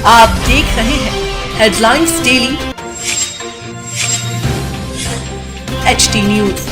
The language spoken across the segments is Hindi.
आप देख रहे हैं headlines daily HD news.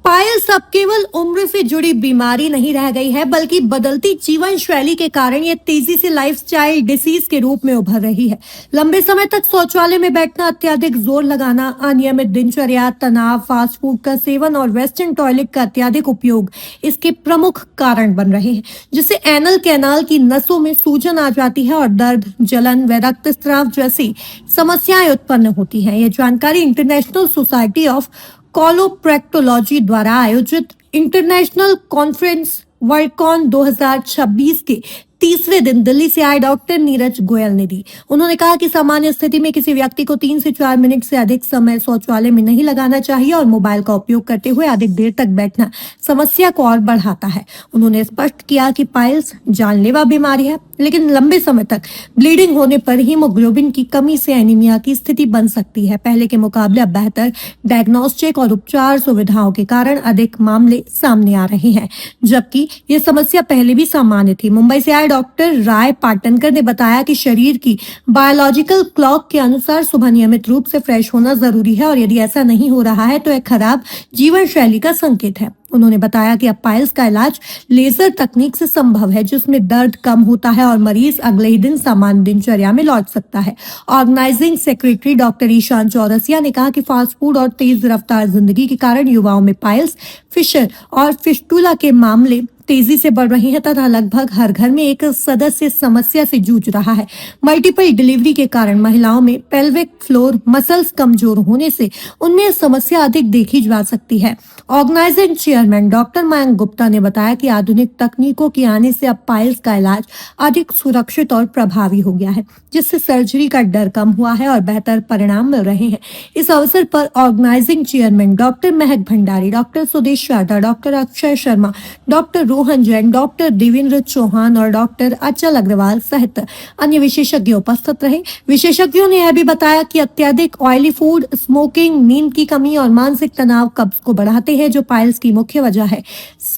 Piles अब केवल उम्र से जुड़ी बीमारी नहीं रह गई है, बल्कि बदलती जीवन शैली के कारण ये तेजी से लाइफस्टाइल डिसीज के रूप में उभर रही है। लंबे समय तक शौचालय में बैठना, अत्यधिक जोर लगाना, अनियमित दिनचर्या, तनाव, फास्ट फूड का सेवन और वेस्टर्न टॉयलेट का अत्यधिक उपयोग इसके प्रमुख कारण बन रहे हैं, जिससे एनल कैनाल की नसों में सूजन आ जाती है और दर्द, जलन व रक्तस्राव जैसी समस्याएं उत्पन्न होती हैं। ये जानकारी इंटरनेशनल सोसाइटी ऑफ कोलोप्रेक्टोलॉजी द्वारा आयोजित इंटरनेशनल कॉन्फ्रेंस वर्ल्डकॉन 2026 के तीसरे दिन दिल्ली से आए डॉक्टर नीरज गोयल ने दी। उन्होंने कहा कि सामान्य स्थिति में किसी व्यक्ति को 3 से 4 मिनट से अधिक समय शौचालय में नहीं लगाना चाहिए और मोबाइल का उपयोग करते हुए अधिक देर तक बैठना समस्या को और बढ़ाता है। उन्होंने स्पष्ट किया कि पाइल्स जानलेवा बीमारी है, लेकिन लंबे समय तक ब्लीडिंग होने पर हीमोग्लोबिन की कमी से एनीमिया की स्थिति बन सकती है। पहले के मुकाबले अब बेहतर डायग्नोस्टिक और उपचार सुविधाओं के कारण अधिक मामले सामने आ रहे हैं, जबकि ये समस्या पहले भी सामान्य थी। मुंबई से आए डॉक्टर राय पाटनकर ने बताया कि शरीर की बायोलॉजिकल क्लॉक के अनुसार सुबह नियमित रूप से फ्रेश होना जरूरी है और यदि ऐसा नहीं हो रहा है तो एक खराब जीवन शैली का संकेत है। उन्होंने बताया कि अब पाइल्स का इलाज लेजर तकनीक से संभव है, जिसमें दर्द कम होता है और मरीज अगले ही दिन सामान्य दिनचर्या में लौट सकता है। Organising secretary doctor Ishan Chaurasia ने कहा कि फास्ट फूड और तेज रफ्तार जिंदगी के कारण युवाओं में पाइल्स, फिशर और फिस्टुला के मामले तेजी से बढ़ रही है तथा लगभग हर घर में एक सदस्य समस्या से जूझ रहा है। मल्टीपल डिलीवरी के कारण महिलाओं में पेल्विक फ्लोर मसल्स कमजोर होने से उनमें समस्या अधिक देखी जा सकती है। Organising chairman doctor Mayank Gupta ने बताया कि आधुनिक तकनीकों के आने से अब पाइल्स का इलाज अधिक सुरक्षित और प्रभावी हो गया है, जिससे सर्जरी का डर कम हुआ है और बेहतर परिणाम मिल रहे हैं। इस अवसर पर organising chairman doctor Mahak Bhandari, doctor Sudesh Sharda, doctor Akshay Sharma, doctor Rohan Jain, doctor Devendra Chauhan और डॉक्टर अचल अग्रवाल सहित अन्य विशेषज्ञ उपस्थित रहे। विशेषज्ञों ने यह भी बताया कि अत्यधिक ऑयली फूड, स्मोकिंग, नींद की कमी और मानसिक तनाव कब्ज को बढ़ाते हैं, जो पाइल्स की मुख्य वजह है।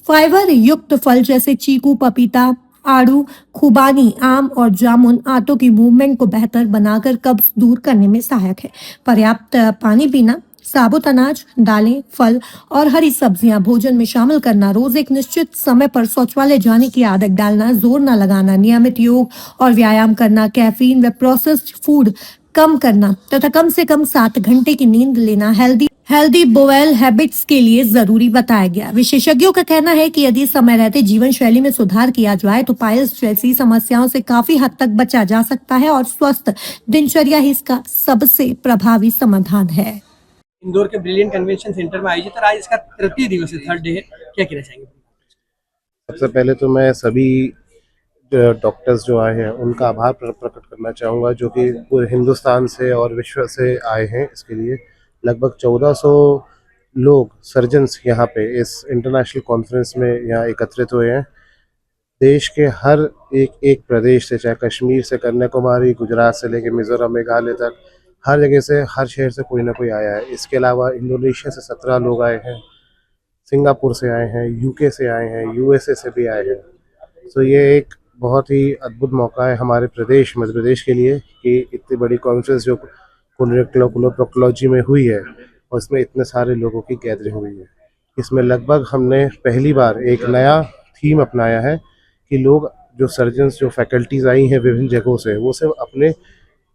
फाइबर युक्त फल जैसे चीकू, पपीता, आड़ू, खुबानी, आम और जामुन आंतों की मूवमेंट को बेहतर बनाकर कब्ज दूर करने में सहायक है। पर्याप्त पानी पीना, साबुत अनाज, दालें, फल और हरी सब्जियां भोजन में शामिल करना, रोज एक निश्चित समय पर शौचालय जाने की आदत डालना, जोर न लगाना, नियमित योग और व्यायाम करना, कैफीन व प्रोसेस्ड फूड कम करना तथा कम से कम 7 घंटे की नींद लेना हेल्दी बोवेल हैबिट्स के लिए जरूरी बताया गया। विशेषज्ञों का कहना है कि यदि समय रहते जीवन शैली में सुधार किया जाए तो पाइल्स जैसी समस्याओं से काफी हद तक बचा जा सकता है और स्वस्थ दिनचर्या ही इसका सबसे प्रभावी समाधान है। इंदौर के ब्रिलियंट कन्वेंशन सेंटर में आयोजित और आज इसका तृतीय दिवस है, थर्ड डे है, क्या कहना चाहेंगे? सबसे पहले तो मैं सभी डॉक्टर्स जो आए हैं उनका आभार प्रकट करना चाहूँगा, जो कि पूरे हिंदुस्तान से और विश्व से आए हैं। इसके लिए लगभग 1400 लोग सर्जन्स यहाँ पे इस इंटरनेशनल कॉन्फ्रेंस में यहाँ एकत्रित हुए हैं। देश के हर एक प्रदेश से, चाहे कश्मीर से कन्याकुमारी, गुजरात से लेकर मिजोरम, मेघालय तक, हर जगह से, हर शहर से कोई ना कोई आया है। इसके अलावा इंडोनेशिया से 17 लोग आए हैं, सिंगापुर से आए हैं, यूके से आए हैं, यूएसए से भी आए हैं। तो ये एक बहुत ही अद्भुत मौका है हमारे प्रदेश मध्य प्रदेश के लिए कि इतनी बड़ी कॉन्फ्रेंस जो कोलोप्रोक्टोलॉजी में हुई है और इसमें इतने सारे लोगों की गैदरिंग हुई है। इसमें लगभग हमने पहली बार एक नया थीम अपनाया है कि लोग जो सर्जन्स, जो फैकल्टीज आई हैं विभिन्न जगहों से, वो सिर्फ अपने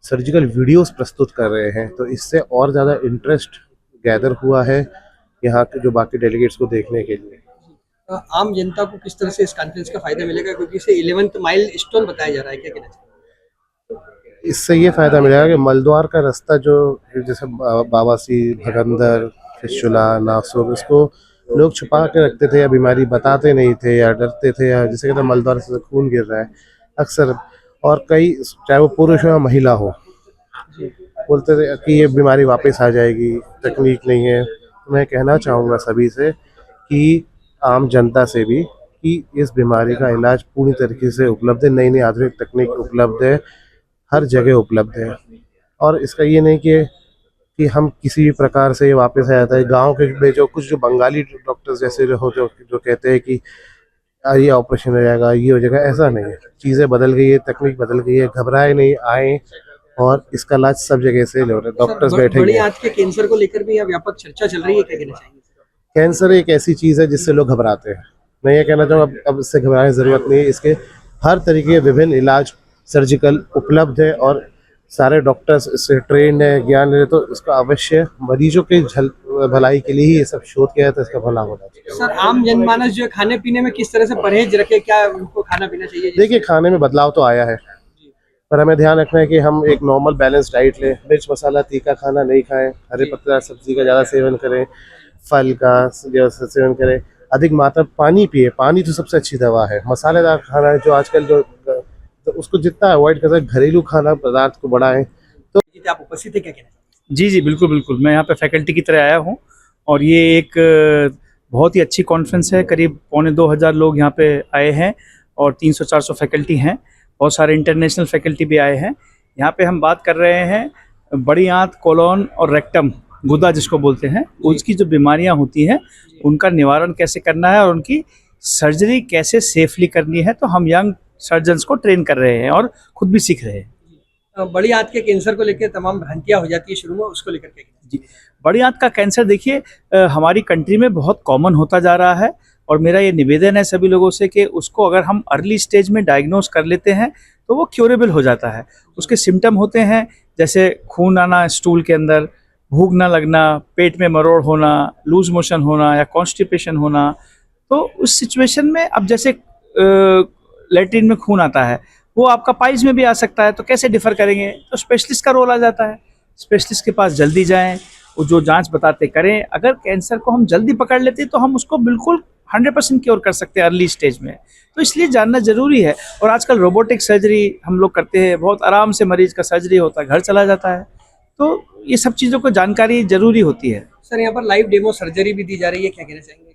सर्जिकल वीडियोस प्रस्तुत कर रहे हैं। तो इससे और ज़्यादा इंटरेस्ट गैदर हुआ है यहाँ के जो बाकी डेलीगेट्स को देखने के लिए। आम जनता को किस तरह से इस कॉन्फ्रेंस का फायदा मिलेगा, क्योंकि इसे 11th माइल स्टोन बताया जा रहा है, क्या कहना चाहिए? इससे ये फ़ायदा मिलेगा कि मलद्वार का रास्ता जो जैसे बावासी, भगंदर, फिस्टुला, नासुर, इसको लोग छुपा के रखते थे या बीमारी बताते नहीं थे या डरते थे, या जैसे कहते मलद्वार से खून गिर रहा है अक्सर, और कई चाहे वो पुरुष हो या महिला हो, बोलते थे कि ये बीमारी वापस आ जाएगी, तकनीक नहीं है। तो मैं कहना चाहूँगा सभी से कि आम जनता से भी कि इस बीमारी का इलाज पूरी तरीके से उपलब्ध है, नई नई आधुनिक तकनीक उपलब्ध है, हर जगह उपलब्ध है। और इसका ये नहीं कि हम किसी भी प्रकार से वापस आ जाता है। गांव के में जो कुछ जो बंगाली डॉक्टर्स जैसे जो कहते हैं कि ये ऑपरेशन हो जाएगा, ये हो जाएगा, ऐसा नहीं है। चीज़ें बदल गई है, तकनीक बदल गई है, घबराए नहीं, आए और इसका इलाज सब जगह से ले रहे हैं, डॉक्टर्स सर, बैठे बड़ी हैं। आंत के कैंसर को लेकर भी यहाँ व्यापक चर्चा चल रही है, क्या कहना चाहेंगे? कैंसर एक ऐसी चीज़ है जिससे लोग घबराते हैं। मैं ये कहना चाहूँगा अब इससे घबराने की ज़रूरत नहीं है। इसके हर तरीके के विभिन्न इलाज सर्जिकल उपलब्ध है और सारे डॉक्टर्स इससे ट्रेंड है, ज्ञान ले, तो इसका अवश्य मरीजों के भलाई के लिए ही ये सब शोध किया है, तो इसका भला होना चाहिए। सर, आम जनमानस जो है खाने पीने में किस तरह से परहेज रखे, क्या उनको खाना पीना चाहिए? देखिए, खाने में बदलाव तो आया है, पर हमें ध्यान रखना है कि हम एक नॉर्मल बैलेंस डाइट लें। मिर्च मसाला तीखा खाना नहीं खाएं, हरे पत्ता सब्जी का ज़्यादा सेवन करें, फल का सेवन करें, अधिक मात्रा पानी पिए। पानी तो सबसे अच्छी दवा है। मसालेदार खाना है जो आजकल तो उसको जितना अवॉइड कर सकते, घरेलू खाना पदार्थ को बढ़ाएं। आप उपस्थित है, क्या कहना चाहेंगे? जी बिल्कुल बिल्कुल, मैं यहाँ पे फैकल्टी की तरह आया हूँ और ये एक बहुत ही अच्छी कॉन्फ्रेंस है। करीब 2500 लोग यहाँ पे आए हैं और 300-400 फैकल्टी हैं, बहुत सारे इंटरनेशनल फैकल्टी भी आए हैं। यहाँ पे हम बात कर रहे हैं बड़ी आंत, कोलोन और रेक्टम, गुदा जिसको बोलते हैं, उसकी जो बीमारियाँ होती हैं उनका निवारण कैसे करना है और उनकी सर्जरी कैसे सेफली करनी है। तो हम यंग सर्जन्स को ट्रेन कर रहे हैं और खुद भी सीख रहे हैं। बड़ी आंत के कैंसर को लेकर तमाम भ्रांतियां हो जाती है शुरू में, उसको लेकर क्या कहना जी, बड़ी आंत का कैंसर देखिए हमारी कंट्री में बहुत कॉमन होता जा रहा है और मेरा ये निवेदन है सभी लोगों से कि उसको अगर हम अर्ली स्टेज में डायग्नोस कर लेते हैं तो वो क्योरेबल हो जाता है। उसके सिम्टम होते हैं जैसे खून आना स्टूल के अंदर, भूख ना लगना, पेट में मरोड़ होना, लूज मोशन होना या कॉन्स्टिपेशन होना। तो उस सिचुएशन में अब जैसे लैट्रिन में खून आता है, वो आपका पाइल्स में भी आ सकता है, तो कैसे डिफर करेंगे? तो स्पेशलिस्ट का रोल आ जाता है। स्पेशलिस्ट के पास जल्दी जाएं, वो जो जांच बताते करें। अगर कैंसर को हम जल्दी पकड़ लेते हैं तो हम उसको बिल्कुल 100% क्योर कर सकते हैं अर्ली स्टेज में। तो इसलिए जानना ज़रूरी है। और आजकल रोबोटिक सर्जरी हम लोग करते हैं, बहुत आराम से मरीज का सर्जरी होता है, घर चला जाता है। तो ये सब चीज़ों को जानकारी ज़रूरी होती है। सर, यहाँ पर लाइव डेमो सर्जरी भी दी जा रही है, क्या कहना चाहेंगे?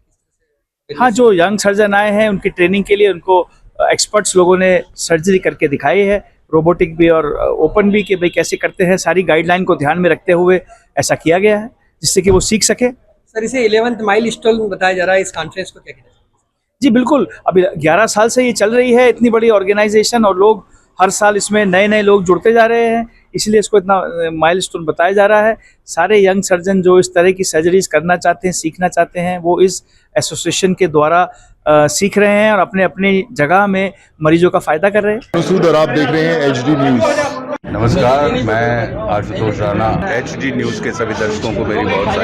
हाँ, जो यंग सर्जन आए हैं उनकी ट्रेनिंग के लिए उनको एक्सपर्ट्स लोगों ने सर्जरी करके दिखाई है, रोबोटिक भी और ओपन भी, कि भाई कैसे करते हैं। सारी गाइडलाइन को ध्यान में रखते हुए ऐसा किया गया है जिससे कि वो सीख सके। सर, इसे 11th माइलस्टोन बताया जा रहा है, इस कॉन्फ्रेंस को क्या कहना चाहेंगे? जी बिल्कुल, अभी 11 साल से ये चल रही है, इतनी बड़ी ऑर्गेनाइजेशन, और लोग हर साल इसमें नए नए लोग जुड़ते जा रहे हैं, इसलिए इसको इतना माइलस्टोन बताया जा रहा है। सारे यंग सर्जन जो इस तरह की सर्जरीज करना चाहते हैं, सीखना चाहते हैं, वो इस एसोसिएशन के द्वारा सीख रहे हैं और अपने अपनी जगह में मरीजों का फ़ायदा कर रहे हैं। मसूद और आप देख रहे हैं HD न्यूज़। नमस्कार, मैं आशुतोष राणा। HD न्यूज़ के सभी दर्शकों को मेरी बहुत सारी